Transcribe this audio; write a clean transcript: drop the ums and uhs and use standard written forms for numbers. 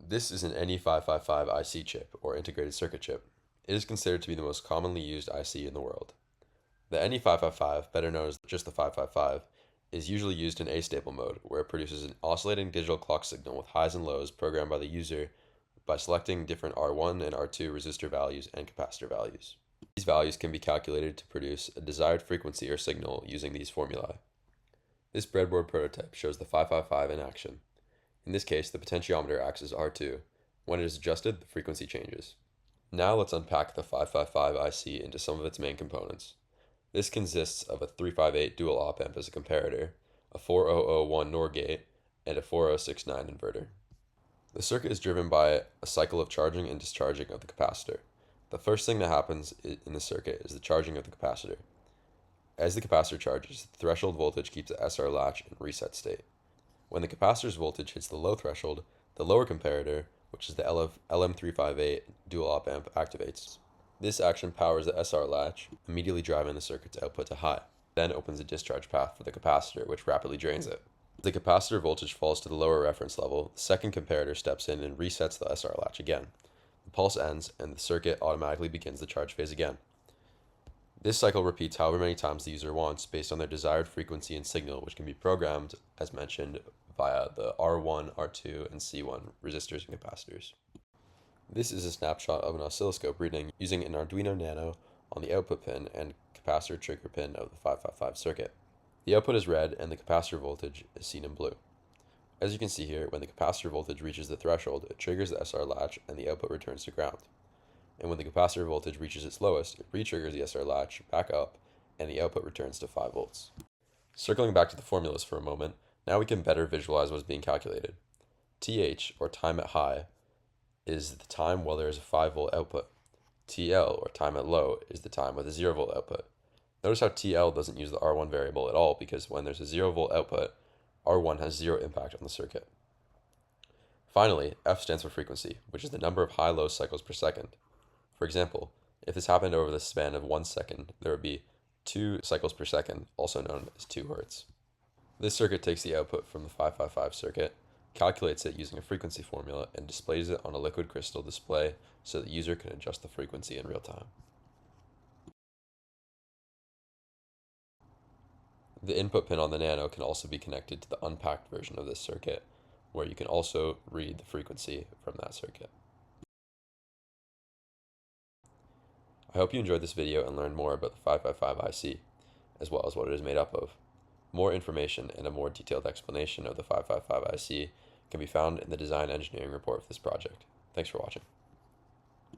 This is an NE555 IC chip, or integrated circuit chip. It is considered to be the most commonly used IC in the world. The NE555, better known as just the 555, is usually used in astable mode, where it produces an oscillating digital clock signal with highs and lows programmed by the user by selecting different R1 and R2 resistor values and capacitor values. These values can be calculated to produce a desired frequency or signal using these formulae. This breadboard prototype shows the 555 in action. In this case, the potentiometer acts as R2. When it is adjusted, the frequency changes. Now let's unpack the 555 IC into some of its main components. This consists of a 358 dual op-amp as a comparator, a 4001 NOR gate, and a 4069 inverter. The circuit is driven by a cycle of charging and discharging of the capacitor. The first thing that happens in the circuit is the charging of the capacitor. As the capacitor charges, the threshold voltage keeps the SR latch in reset state. When the capacitor's voltage hits the low threshold, the lower comparator, which is the LM358 dual op-amp, activates. This action powers the SR latch, immediately driving the circuit's output to high, then opens a discharge path for the capacitor, which rapidly drains it. As the capacitor voltage falls to the lower reference level, the second comparator steps in and resets the SR latch again. The pulse ends, and the circuit automatically begins the charge phase again. This cycle repeats however many times the user wants based on their desired frequency and signal, which can be programmed, as mentioned, via the R1, R2, and C1 resistors and capacitors. This is a snapshot of an oscilloscope reading using an Arduino Nano on the output pin and capacitor trigger pin of the 555 circuit. The output is red and the capacitor voltage is seen in blue. As you can see here, when the capacitor voltage reaches the threshold, it triggers the SR latch and the output returns to ground. And when the capacitor voltage reaches its lowest, it re-triggers the SR latch back up and the output returns to 5 volts. Circling back to the formulas for a moment, now we can better visualize what is being calculated. TH, or time at high, is the time while there is a 5 volt output. TL, or time at low, is the time with a 0 volt output. Notice how TL doesn't use the R1 variable at all, because when there's a 0 volt output, R1 has 0 impact on the circuit. Finally, F stands for frequency, which is the number of high-low cycles per second. For example, if this happened over the span of 1 second, there would be 2 cycles per second, also known as 2 Hertz. This circuit takes the output from the 555 circuit, calculates it using a frequency formula, and displays it on a liquid crystal display so the user can adjust the frequency in real time. The input pin on the Nano can also be connected to the unpacked version of this circuit, where you can also read the frequency from that circuit. I hope you enjoyed this video and learned more about the 555 IC, as well as what it is made up of. More information and a more detailed explanation of the 555 IC can be found in the design engineering report for this project. Thanks for watching.